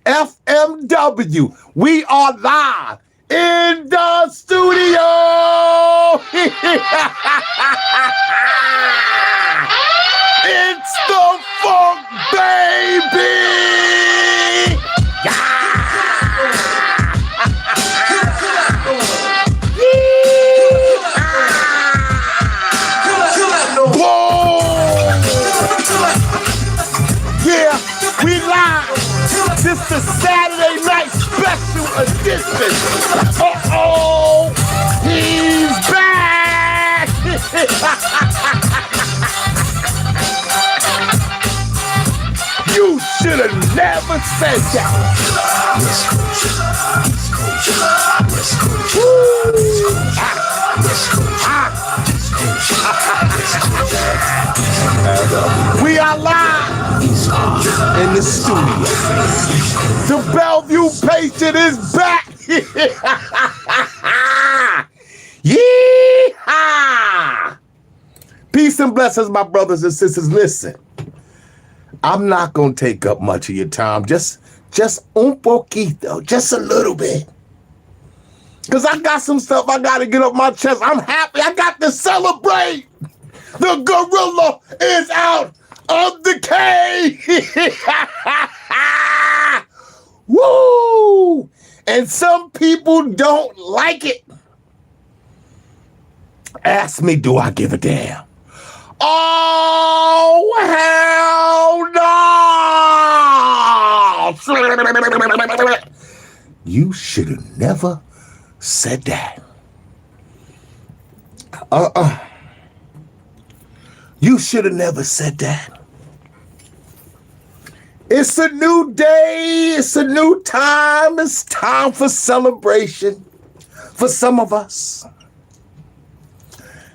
FMW. We are live in the studio. It's the Funk Baby. Yeah. Yeah, we live. This is the Saturday night special edition. Uh-oh, he's back. You should have never said that. We are live in the studio. The Bellevue patient is back. Yeehaw! Peace and blessings, my brothers and sisters. Listen, I'm not gonna take up much of your time. Just un poquito, just a little bit. Cause I got some stuff I gotta get off my chest. I'm happy. I got to celebrate. The gorilla is out of the cave. Woo! And some people don't like it. Ask me, do I give a damn? Oh, hell no! You should have never said that. You should have never said that. It's a new day. It's a new time. It's time for celebration for some of us.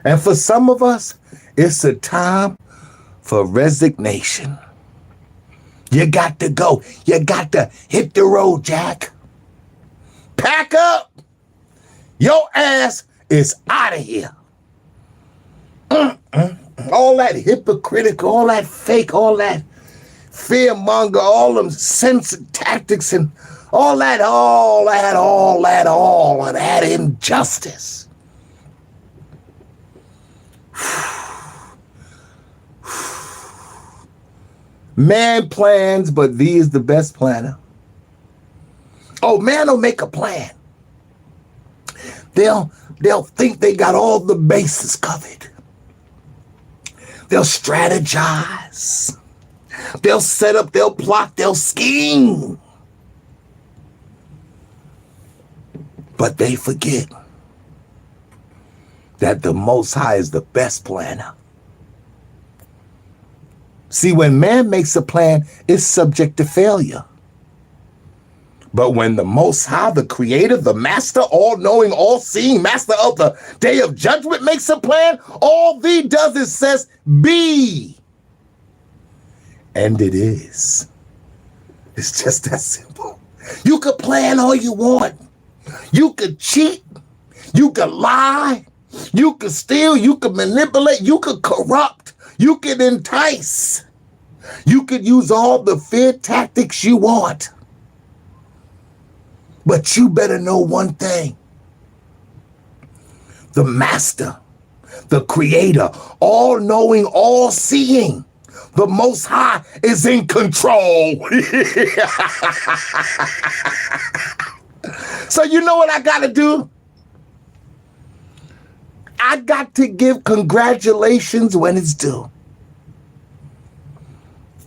And for some of us, it's a time for resignation. You got to go. You got to hit the road, Jack. Pack up. Your ass is out of here. All that hypocritical, all that fake, all that fearmonger, all them censored tactics and all that injustice. Man plans, but thee is the best planner. Oh, man will make a plan. They'll think they got all the bases covered. They'll strategize. They'll set up, they'll plot, they'll scheme. But they forget that the Most High is the best planner. See, when man makes a plan, it's subject to failure. But when the Most High, the Creator, the Master, all-knowing, all-seeing, Master of the Day of Judgment makes a plan, all thee does is says, be. And it is. It's just that simple. You could plan all you want. You could cheat. You could lie. You could steal. You could manipulate. You could corrupt. You could entice. You could use all the fear tactics you want. But you better know one thing. The Master, the Creator, all-knowing, all-seeing, the Most High is in control. So you know what I got to do? I got to give congratulations when it's due.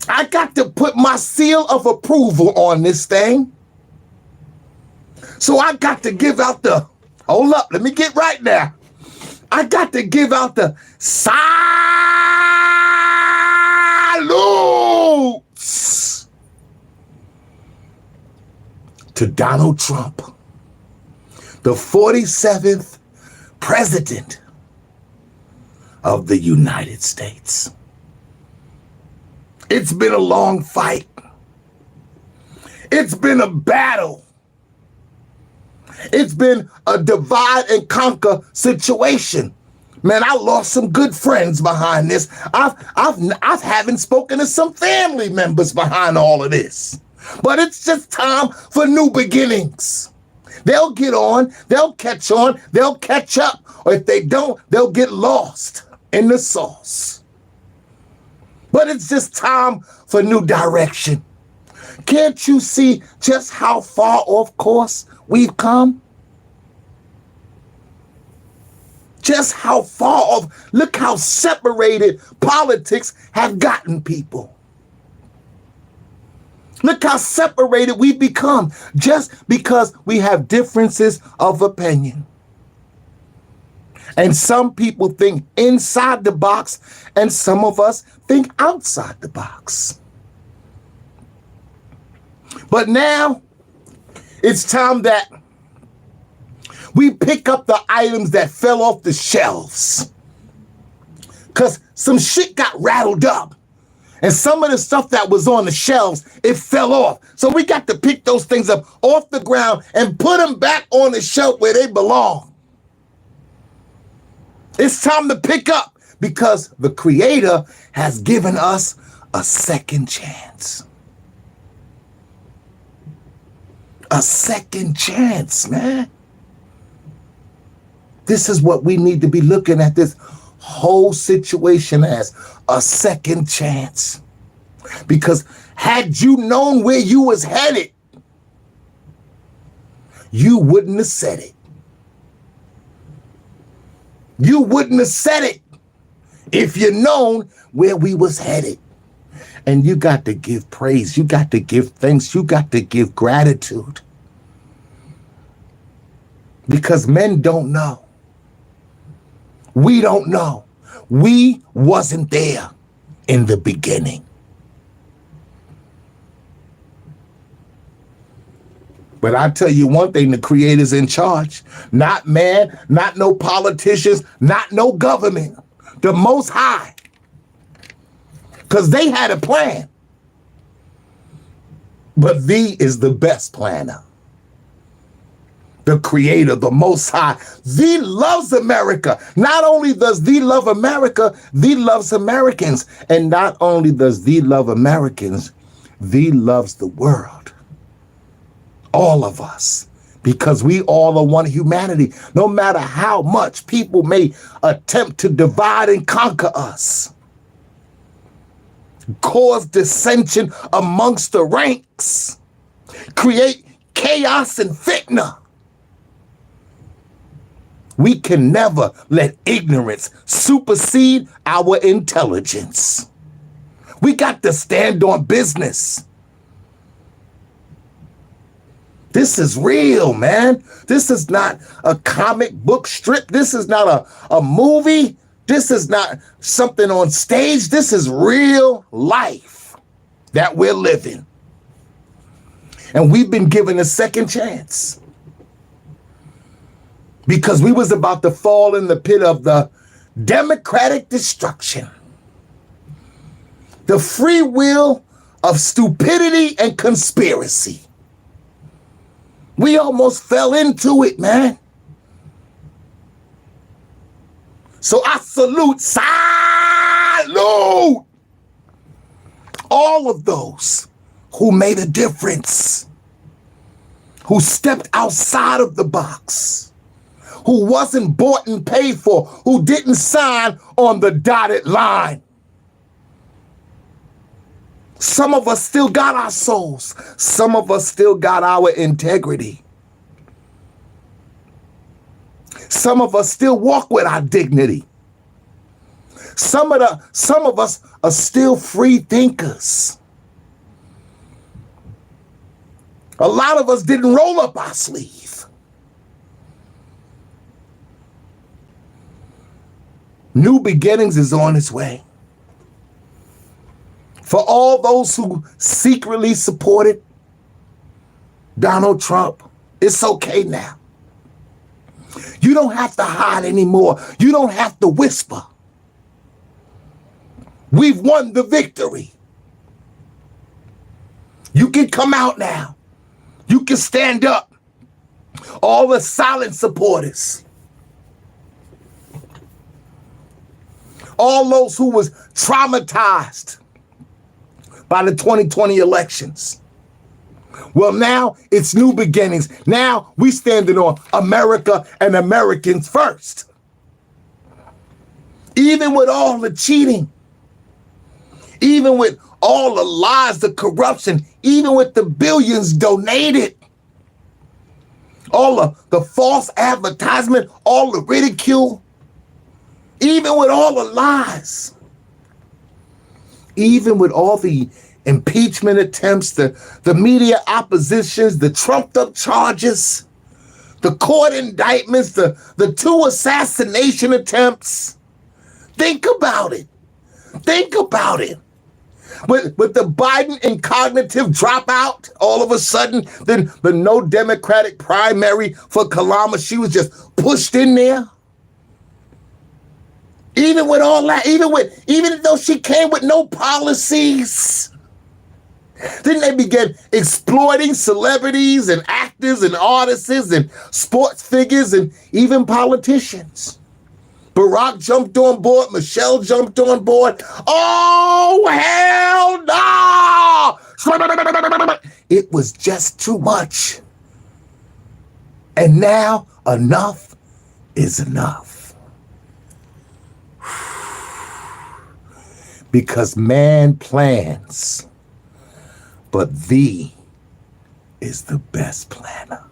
I got to put my seal of approval on this thing. So I got to give out the, hold up, let me get right now. I got to give out the salutes to Donald Trump, the 47th President of the United States. It's been a long fight. It's been a battle. It's been a divide and conquer situation. Man, I lost some good friends behind this. I've haven't spoken to some family members behind all of this. But it's just time for new beginnings. They'll get on, they'll catch on, they'll catch up. Or if they don't, they'll get lost in the sauce. But it's just time for new direction. Can't you see just how far off course we've come? Just how far off. Look how separated politics have gotten people. Look how separated we've become just because we have differences of opinion. And some people think inside the box, and some of us think outside the box. But now it's time that we pick up the items that fell off the shelves. Because some shit got rattled up. And some of the stuff that was on the shelves, it fell off. So we got to pick those things up off the ground and put them back on the shelf where they belong. It's time to pick up because the Creator has given us a second chance. A second chance, man. This is what we need to be looking at this whole situation as, a second chance. Because had you known where you was headed, you wouldn't have said it. You wouldn't have said it if you known where we was headed. And you got to give praise. You got to give thanks. You got to give gratitude. Because men don't know. We don't know. We wasn't there in the beginning. But I tell you one thing, the Creator's in charge. Not man, not no politicians, not no government. The Most High. Because they had a plan. But Thee is the best planner. The Creator, the Most High. Thee loves America. Not only does Thee love America, Thee loves Americans. And not only does Thee love Americans, Thee loves the world. All of us. Because we all are one humanity. No matter how much people may attempt to divide and conquer us. Cause dissension amongst the ranks. Create chaos and fitna. We can never let ignorance supersede our intelligence. We got to stand on business. This is real, man. This is not a comic book strip. This is not a movie. This is not something on stage. This is real life that we're living. And we've been given a second chance. Because we was about to fall in the pit of the democratic destruction. The free will of stupidity and conspiracy. We almost fell into it, man. So I salute all of those who made a difference, who stepped outside of the box, who wasn't bought and paid for, who didn't sign on the dotted line. Some of us still got our souls. Some of us still got our integrity. Some of us still walk with our dignity. Some of us are still free thinkers. A lot of us didn't roll up our sleeve. New beginnings is on its way. For all those who secretly supported Donald Trump, it's okay now. You don't have to hide anymore. You don't have to whisper. We've won the victory. You can come out now. You can stand up. All the silent supporters. All those who was traumatized by the 2020 elections. Well, now it's new beginnings. Now we standing on America and Americans first. Even with all the cheating, even with all the lies, the corruption, even with the billions donated, all the false advertisement, all the ridicule, even with all the lies, even with all the impeachment attempts, the media oppositions, the trumped up charges, the court indictments, the 2 assassination attempts. Think about it. Think about it. With the Biden incognitive dropout, all of a sudden, then the no Democratic primary for Kalama, she was just pushed in there. Even with all that, even though she came with no policies, then they began exploiting celebrities and actors and artists and sports figures and even politicians. Barack jumped on board. Michelle jumped on board. Oh, hell no! It was just too much. And now enough is enough. Because man plans, but thee is the best planner.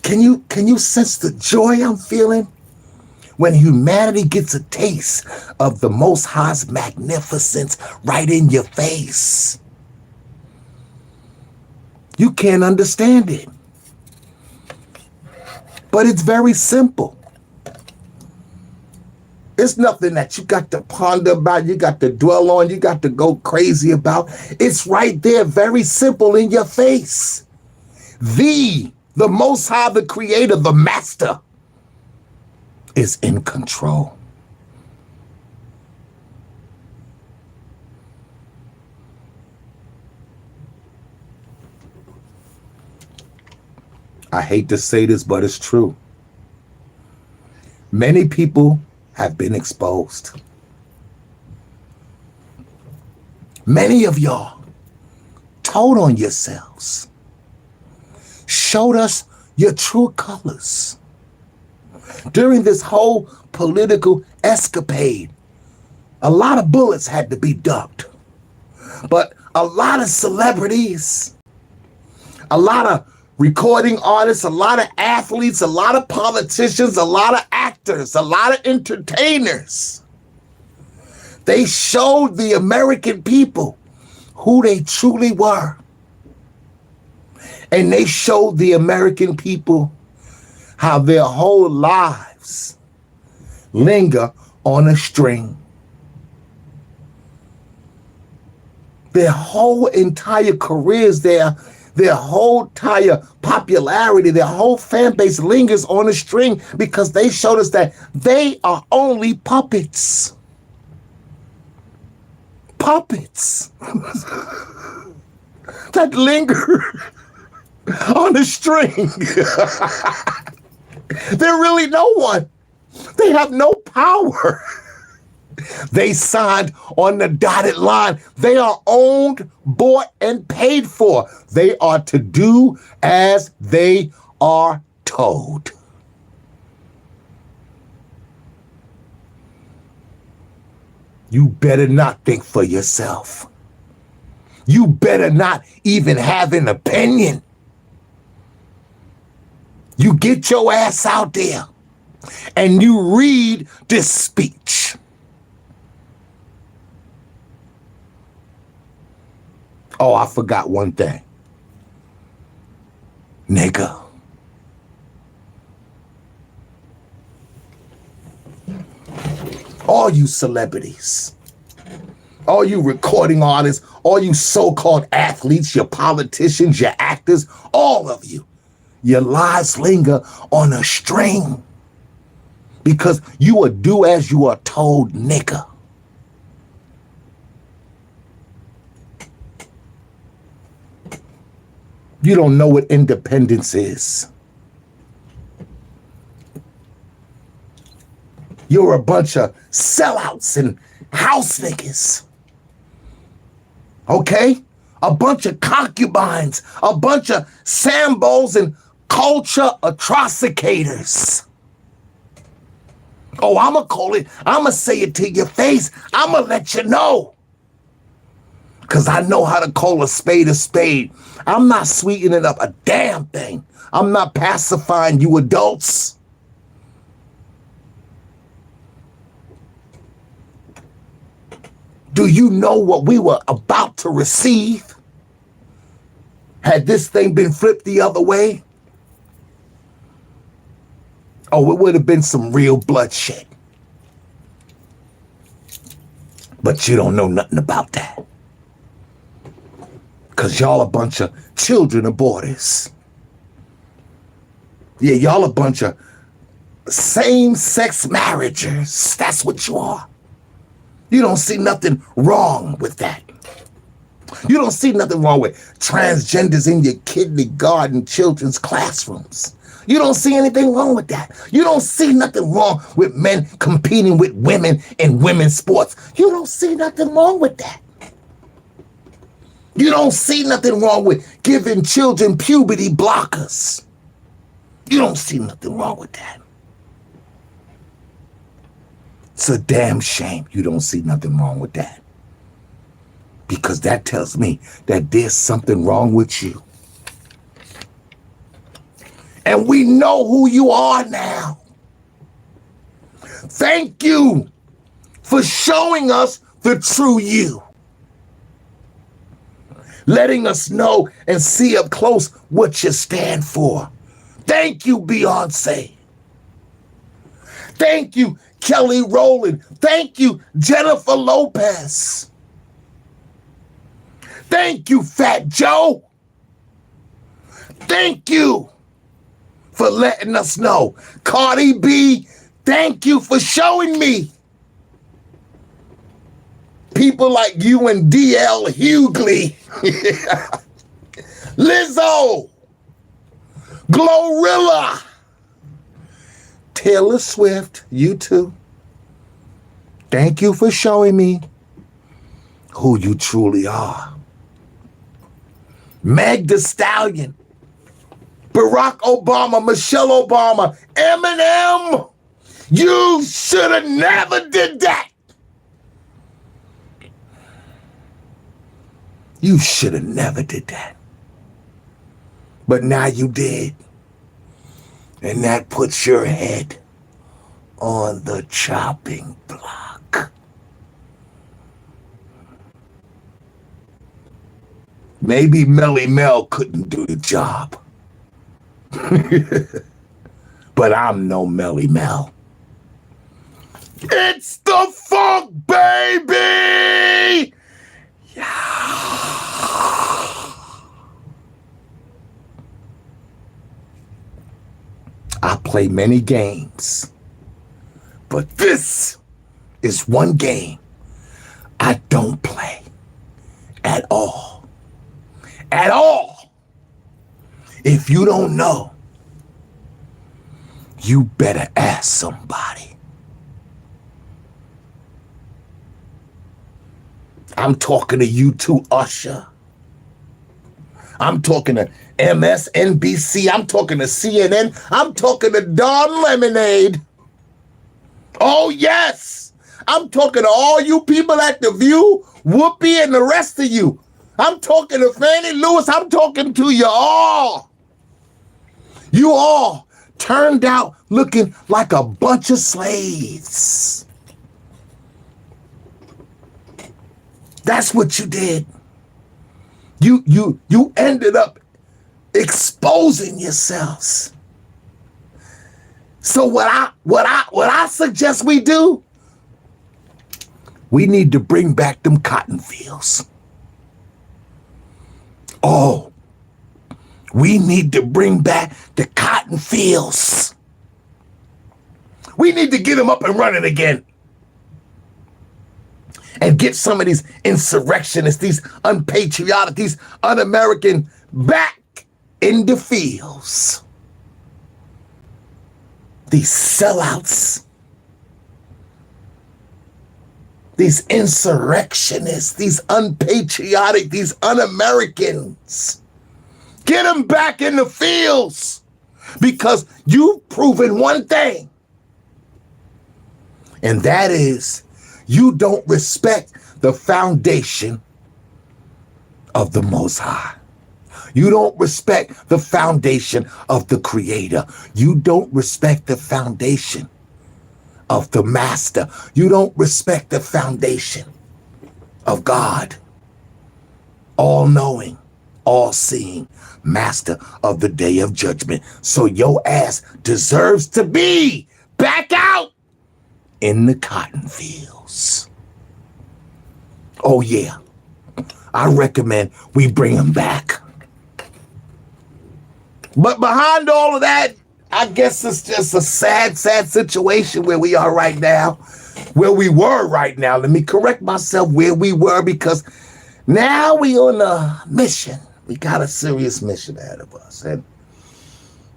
Can you sense the joy I'm feeling when humanity gets a taste of the Most High's magnificence right in your face? You can't understand it. But it's very simple. It's nothing that you got to ponder about, you got to dwell on, you got to go crazy about. It's right there, very simple in your face. The Most High, the Creator, the Master, is in control. I hate to say this, but it's true. Many people have been exposed. Many of y'all told on yourselves, showed us your true colors. During this whole political escapade, a lot of bullets had to be ducked. But a lot of celebrities, a lot of recording artists, a lot of athletes, a lot of politicians, a lot of actors, a lot of entertainers, they showed the American people who they truly were. And they showed the American people how their whole lives linger on a string. Their whole entire careers, their whole entire popularity, their whole fan base lingers on a string because they showed us that they are only puppets. Puppets that linger on a string. They're really no one. They have no power. They signed on the dotted line. They are owned, bought, and paid for. They are to do as they are told. You better not think for yourself. You better not even have an opinion. You get your ass out there and you read this speech. Oh, I forgot one thing. Nigga. All you celebrities, all you recording artists, all you so-called athletes, your politicians, your actors, all of you, your lives linger on a string because you are do as you are told, nigga. You don't know what independence is. You're a bunch of sellouts and house niggas. Okay? a bunch of concubines, a bunch of Sambos and culture atrocicators. Oh, I'ma call it, I'ma say it to your face. I'ma let you know. Because I know how to call a spade a spade. I'm not sweetening up a damn thing. I'm not pacifying you adults. Do you know what we were about to receive? Had this thing been flipped the other way? Oh, it would have been some real bloodshed. But you don't know nothing about that. Because y'all a bunch of children aborters. Yeah, y'all a bunch of same-sex marriages. That's what you are. You don't see nothing wrong with that. You don't see nothing wrong with transgenders in your kindergarten children's classrooms. You don't see anything wrong with that. You don't see nothing wrong with men competing with women in women's sports. You don't see nothing wrong with that. You don't see nothing wrong with giving children puberty blockers. You don't see nothing wrong with that. It's a damn shame you don't see nothing wrong with that. Because that tells me that there's something wrong with you. And we know who you are now. Thank you for showing us the true you. Letting us know and see up close what you stand for. Thank you, Beyonce. Thank you, Kelly Rowland. Thank you, Jennifer Lopez. Thank you, Fat Joe. Thank you for letting us know. Cardi B, thank you for showing me. People like you and DL Hughley. Lizzo. Glorilla. Taylor Swift, you too. Thank you for showing me who you truly are. Meg Thee Stallion. Barack Obama, Michelle Obama, Eminem. You should have never did that. You should have never did that. But now you did. And that puts your head on the chopping block. Maybe Melly Mel couldn't do the job. But I'm no Melly Mel. It's the funk, baby! Yeah. I play many games, but this is one game I don't play at all. At all. If you don't know, you better ask somebody. I'm talking to you too, Usher. I'm talking to MSNBC. I'm talking to CNN. I'm talking to Don Lemonade. Oh, yes. I'm talking to all you people at The View, Whoopi, and the rest of you. I'm talking to Fannie Lewis. I'm talking to you all. You all turned out looking like a bunch of slaves. That's what you did. You ended up exposing yourselves. So what I suggest we do, we need to bring back them cotton fields. Oh, we need to bring back the cotton fields. We need to get them up and running again. And get some of these insurrectionists, these unpatriotic, these un-American back in the fields. These sellouts. these insurrectionists, these unpatriotic, these un-Americans. Get them back in the fields, because you've proven one thing, and that is you don't respect the foundation of the Most High. You don't respect the foundation of the Creator. You don't respect the foundation of the Master. You don't respect the foundation of God, all-knowing, all-seeing, Master of the Day of Judgment. So your ass deserves to be back out in the cotton fields. Oh yeah, I recommend we bring them back. But behind all of that, I guess it's just a sad, sad situation where we are right now, where we were right now. Let me correct myself, where we were, because now we on a mission. We got a serious mission ahead of us. And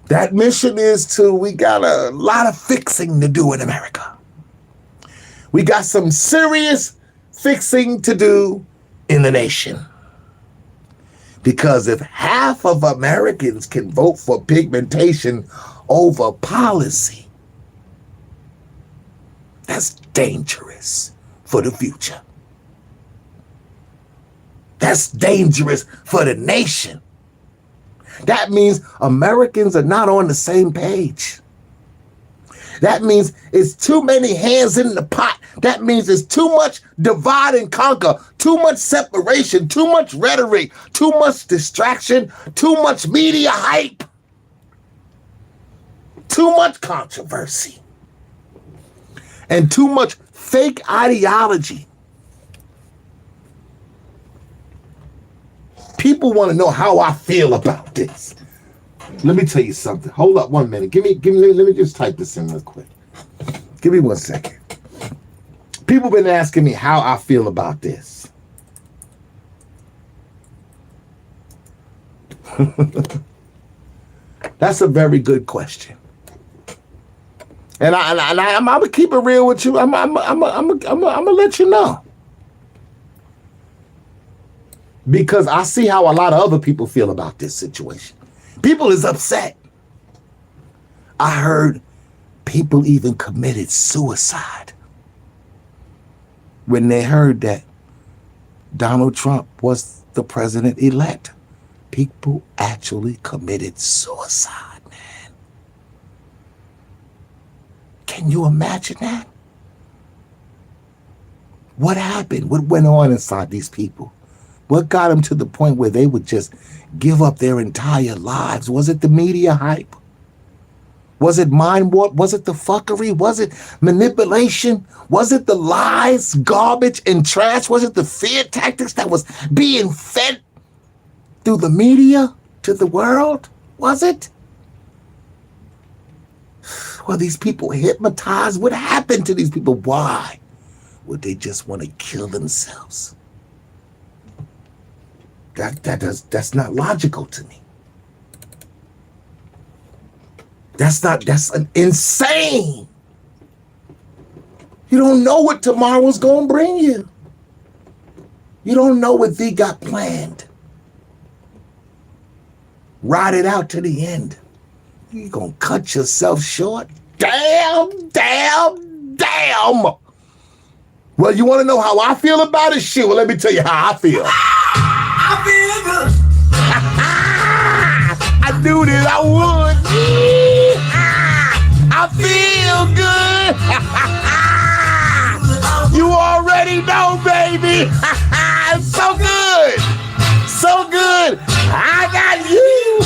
that mission is we got a lot of fixing to do in America. We got some serious fixing to do in the nation. Because if half of Americans can vote for pigmentation over policy, that's dangerous for the future. That's dangerous for the nation. That means Americans are not on the same page. That means it's too many hands in the pot. That means it's too much divide and conquer, too much separation, too much rhetoric, too much distraction, too much media hype, too much controversy, and too much fake ideology. People want to know how I feel about this. Let me tell you something. Hold up 1 minute. Let me just type this in real quick. Give me 1 second. People been asking me how I feel about this. That's a very good question. And I'm gonna keep it real with you. I'm gonna let you know. Because I see how a lot of other people feel about this situation. People is upset. I heard people even committed suicide when they heard that Donald Trump was the president-elect. People actually committed suicide, man. Can you imagine that? What happened? What went on inside these people? What got them to the point where they would just give up their entire lives? Was it the media hype? Was it mind warp? Was it the fuckery? Was it manipulation? Was it the lies, garbage, and trash? Was it the fear tactics that was being fed through the media to the world? Was it? Were these people hypnotized? What happened to these people? Why would they just want to kill themselves? That's not logical to me. That's insane. You don't know what tomorrow's gonna bring you. You don't know what they got planned. Ride it out to the end. You're gonna cut yourself short. Damn. Well, you wanna know how I feel about it? Shit, well, let me tell you how I feel. I feel good. I knew that I would. I feel good. You already know, baby. It's so good. So good. I got you.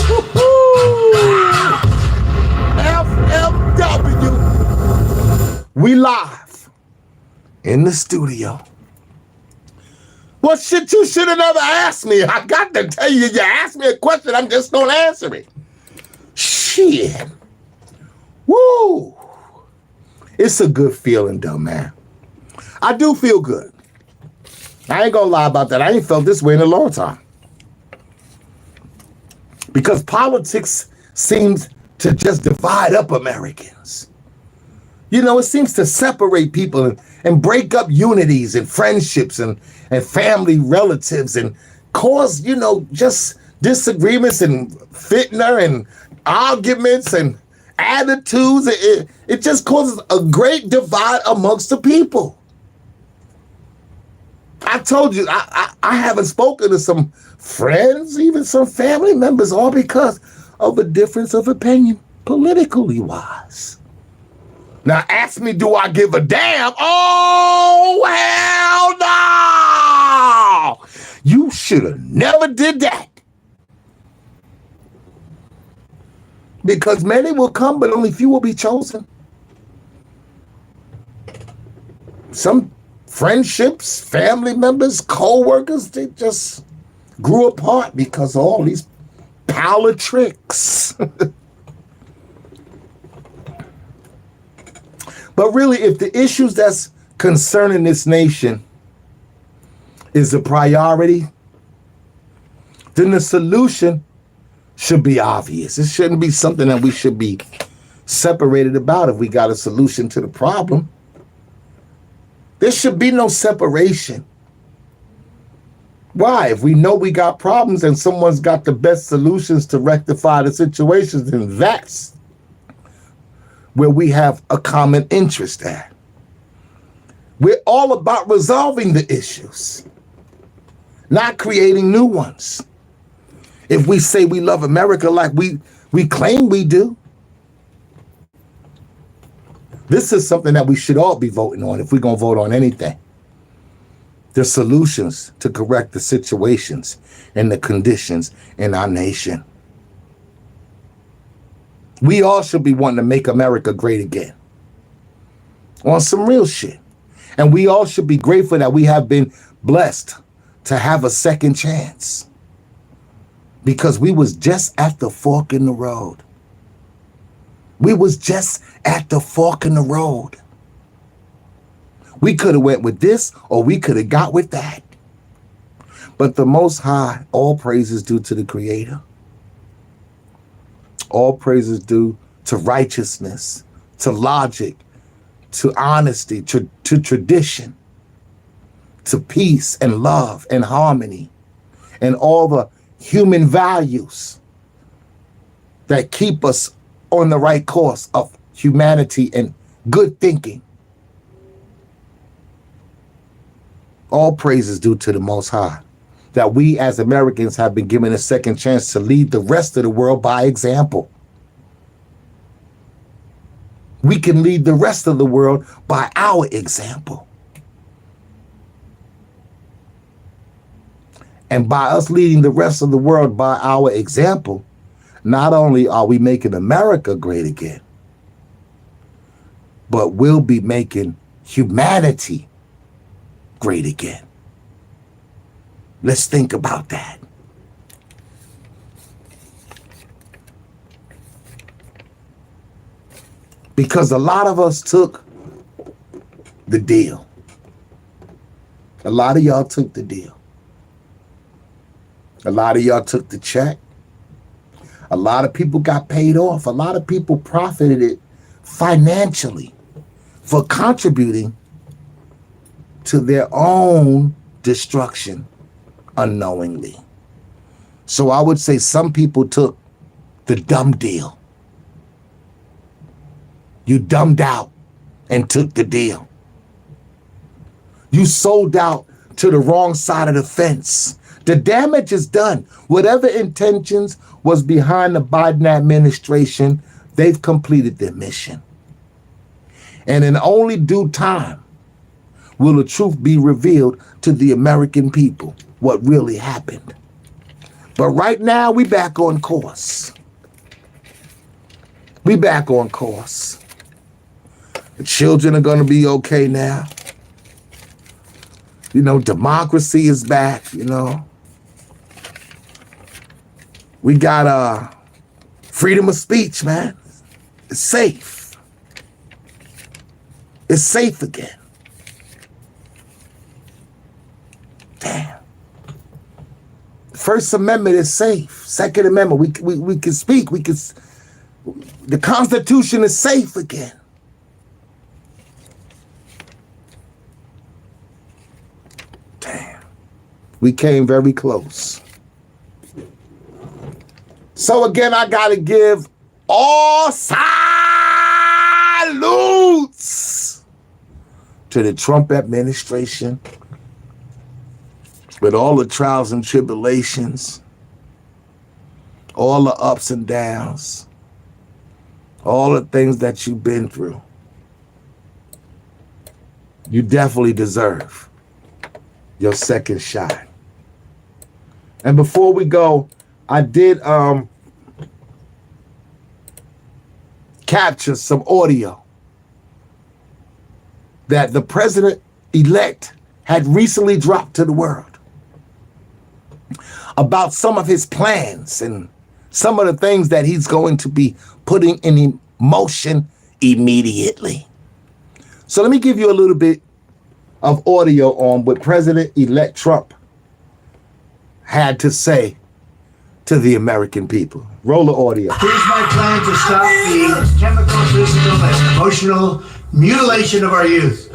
FFW. We live in the studio. Well, shit, you should have never asked me. I got to tell you, you asked me a question, I'm just going to answer it. Shit. Woo. It's a good feeling, though, man. I do feel good. I ain't going to lie about that. I ain't felt this way in a long time. Because politics seems to just divide up Americans. You know, it seems to separate people and break up unities and friendships and family relatives and cause, just disagreements and fitna and arguments and attitudes. It just causes a great divide amongst the people. I told you, I haven't spoken to some friends, even some family members, all because of a difference of opinion, politically wise. Now ask me, do I give a damn? Oh, hell no! You should have never did that. Because many will come, but only few will be chosen. Some friendships, family members, co-workers, they just grew apart because of all these parlor tricks. But really, if the issues that's concerning this nation is a priority, then the solution should be obvious. It shouldn't be something that we should be separated about if we got a solution to the problem. There should be no separation. Why? If we know we got problems and someone's got the best solutions to rectify the situations, then that's where we have a common interest at. We're all about resolving the issues, not creating new ones. If we say we love America like we claim we do, this is something that we should all be voting on if we're going to vote on anything. The solutions to correct the situations and the conditions in our nation. We all should be wanting to make America great again. On some real shit. And we all should be grateful that we have been blessed to have a second chance. Because we was just at the fork in the road. We was just at the fork in the road. We could have went with this or we could have got with that. But the Most High, all praises due to the Creator. All praises due to righteousness, to logic, to honesty, to tradition, to peace and love and harmony, and all the human values that keep us on the right course of humanity and good thinking. All praises due to the Most High, that we as Americans have been given a second chance to lead the rest of the world by example. We can lead the rest of the world by our example. And by us leading the rest of the world by our example, not only are we making America great again, but we'll be making humanity great again. Let's think about that. Because a lot of us took the deal. A lot of y'all took the deal. A lot of y'all took the check. A lot of people got paid off. A lot of people profited it financially for contributing to their own destruction unknowingly. So I would say some people took the dumb deal. You dumbed out and took the deal. You sold out to the wrong side of the fence. The damage is done. Whatever intentions was behind the Biden administration, they've completed their mission. And in only due time will the truth be revealed to the American people, what really happened. But right now, we back on course. We back on course. The children are going to be okay now. Democracy is back, We got freedom of speech, man. It's safe. It's safe again. Damn. First Amendment is safe. Second Amendment, we can speak. The Constitution is safe again. We came very close. So again, I gotta give all salutes to the Trump administration with all the trials and tribulations, all the ups and downs, all the things that you've been through. You definitely deserve your second shot. And before we go, I did capture some audio that the president-elect had recently dropped to the world about some of his plans and some of the things that he's going to be putting in motion immediately. So let me give you a little bit of audio on what President-elect Trump had to say to the American people. Roll the audio. Here's my plan to stop the chemical, physical, and emotional mutilation of our youth.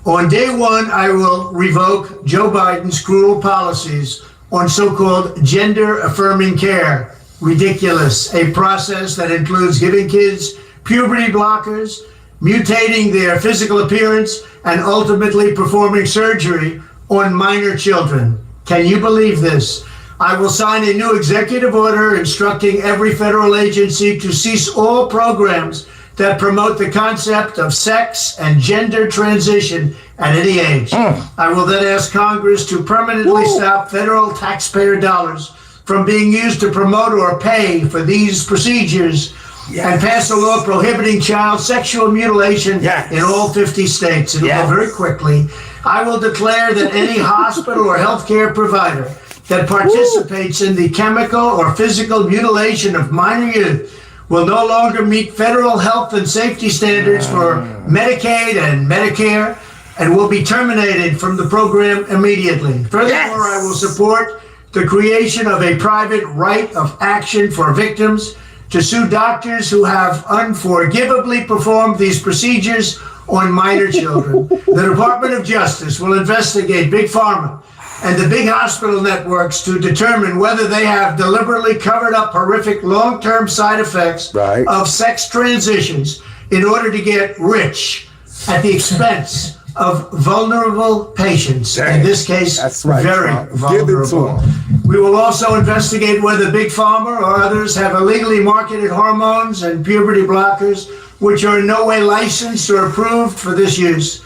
On day one, I will revoke Joe Biden's cruel policies on so-called gender-affirming care. Ridiculous. A process that includes giving kids puberty blockers, mutating their physical appearance, and ultimately performing surgery on minor children. Can you believe this? I will sign a new executive order instructing every federal agency to cease all programs that promote the concept of sex and gender transition at any age. I will then ask Congress to permanently stop federal taxpayer dollars from being used to promote or pay for these procedures, and pass a law prohibiting child sexual mutilation in all 50 states. It'll go very quickly. I will declare that any hospital or healthcare provider that participates in the chemical or physical mutilation of minor youth will no longer meet federal health and safety standards for Medicaid and Medicare and will be terminated from the program immediately. Furthermore, I will support the creation of a private right of action for victims to sue doctors who have unforgivably performed these procedures on minor children. The Department of Justice will investigate Big Pharma and the big hospital networks to determine whether they have deliberately covered up horrific long-term side effects of sex transitions in order to get rich at the expense of vulnerable patients. In this case, very vulnerable. We will also investigate whether Big Pharma or others have illegally marketed hormones and puberty blockers which are in no way licensed or approved for this use.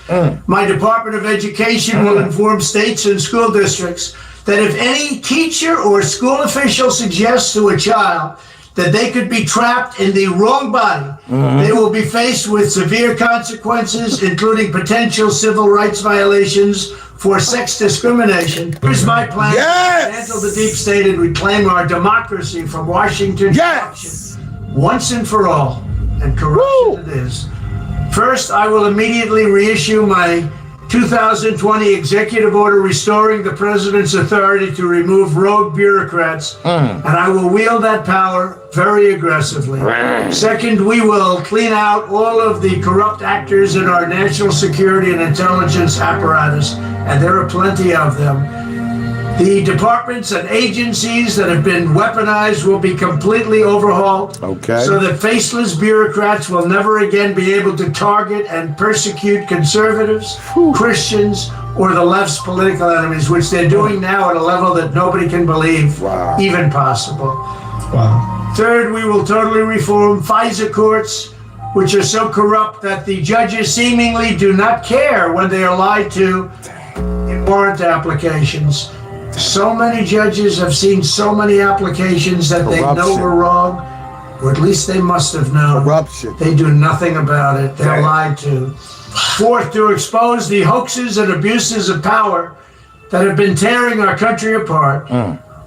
My Department of Education will inform states and school districts that if any teacher or school official suggests to a child that they could be trapped in the wrong body, they will be faced with severe consequences, including potential civil rights violations for sex discrimination. Here's my plan to handle the deep state and reclaim our democracy from Washington corruption once and for all. And corruption it is. First, I will immediately reissue my 2020 executive order restoring the president's authority to remove rogue bureaucrats, and I will wield that power very aggressively. Second, we will clean out all of the corrupt actors in our national security and intelligence apparatus, and there are plenty of them. The departments and agencies that have been weaponized will be completely overhauled so that faceless bureaucrats will never again be able to target and persecute conservatives, Christians, or the left's political enemies, which they're doing now at a level that nobody can believe even possible. Third, we will totally reform FISA courts, which are so corrupt that the judges seemingly do not care when they are lied to in warrant applications. So many judges have seen so many applications that they know were wrong, or at least they must have known. They do nothing about it. They're lied to. Fourth, to expose the hoaxes and abuses of power that have been tearing our country apart,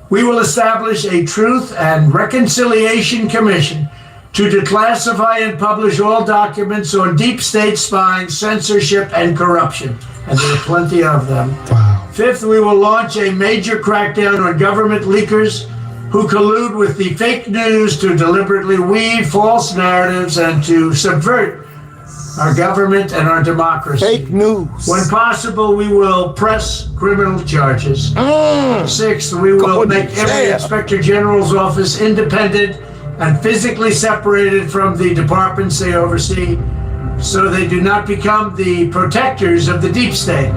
we will establish a Truth and Reconciliation Commission to declassify and publish all documents on deep state spying, censorship, and corruption. And there are plenty of them. Fifth, we will launch a major crackdown on government leakers who collude with the fake news to deliberately weave false narratives and to subvert our government, and our democracy. Fake news. When possible, we will press criminal charges. Sixth, we will make every Inspector General's office independent and physically separated from the departments they oversee, so they do not become the protectors of the deep state.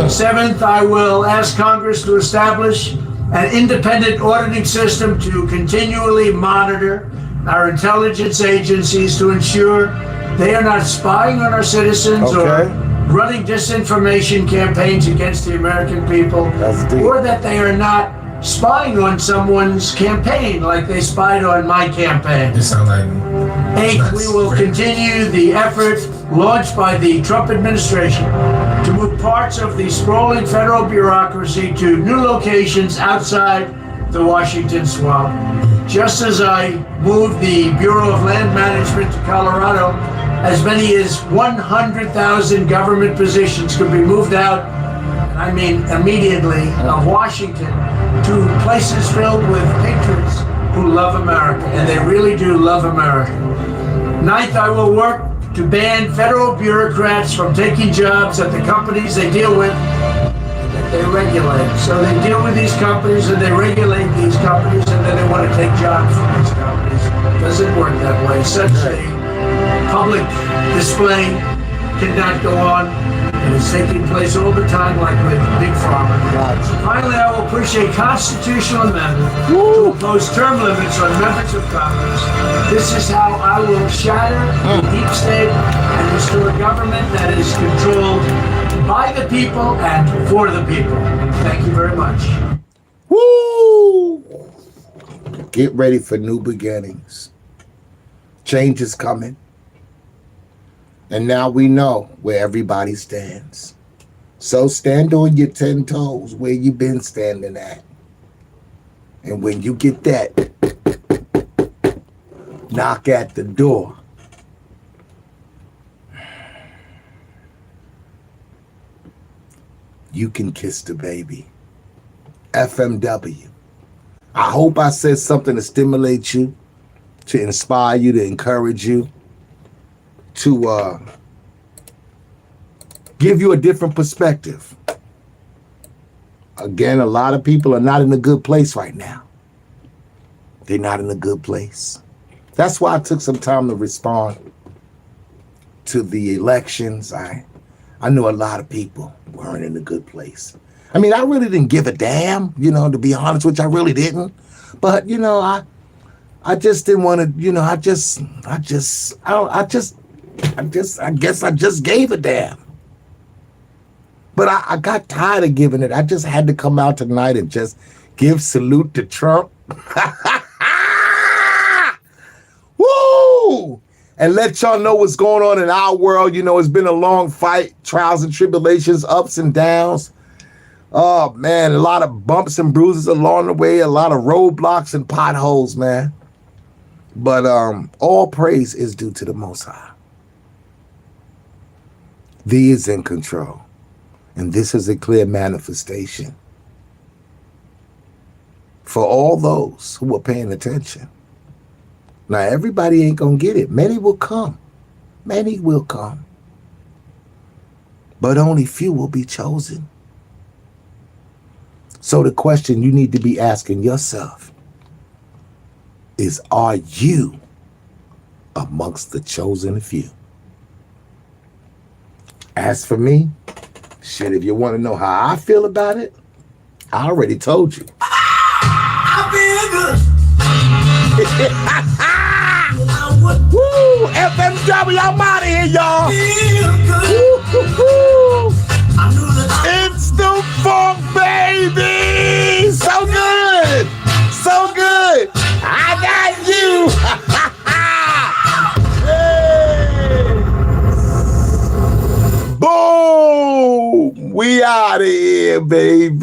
Seventh, I will ask Congress to establish an independent auditing system to continually monitor our intelligence agencies to ensure they are not spying on our citizens or running disinformation campaigns against the American people, or that they are not spying on someone's campaign like they spied on my campaign. Eighth, we will continue the effort launched by the Trump administration to move parts of the sprawling federal bureaucracy to new locations outside the Washington swamp. Just as I moved the Bureau of Land Management to Colorado, as many as 100,000 government positions could be moved out, I mean immediately, of Washington to places filled with patriots who love America, and they really do love America. Ninth, I will work to ban federal bureaucrats from taking jobs at the companies they deal with that they regulate. So they deal with these companies and they regulate these companies, and then they want to take jobs from these companies. It doesn't work that way. Such a public display cannot go on, and it's taking place all the time, like with Big Pharma. Finally, I will push a constitutional amendment to impose term limits on members of Congress. This is how I will shatter the deep state and restore a government that is controlled by the people and for the people. Thank you very much. Woo! Get ready for new beginnings. Change is coming. And now we know where everybody stands. So stand on your 10 toes where you've been standing at. And when you get that knock at the door, you can kiss the baby. FMW. I hope I said something to stimulate you, to inspire you, to encourage you, to give you a different perspective. Again, a lot of people are not in a good place right now. They're not in a good place. That's why I took some time to respond to the elections. I know a lot of people weren't in a good place. I mean, I really didn't give a damn, to be honest with you, I really didn't. But, I just didn't want to, I guess I just gave a damn. But I got tired of giving it. I just had to come out tonight and just give salute to Trump. Woo! And let y'all know what's going on in our world. It's been a long fight, trials and tribulations, ups and downs. Oh, man, a lot of bumps and bruises along the way, a lot of roadblocks and potholes, man. But all praise is due to the Most High. Thee is in control. And this is a clear manifestation for all those who are paying attention. Now, everybody ain't going to get it. Many will come. Many will come. But only few will be chosen. So the question you need to be asking yourself is, are you amongst the chosen few? As for me, shit, if you want to know how I feel about it, I already told you. I feel good. Woo! FMW, I'm out of here, y'all. It's the funk, baby. So good. So good. I got you. Hey. Boom. We out of here, baby.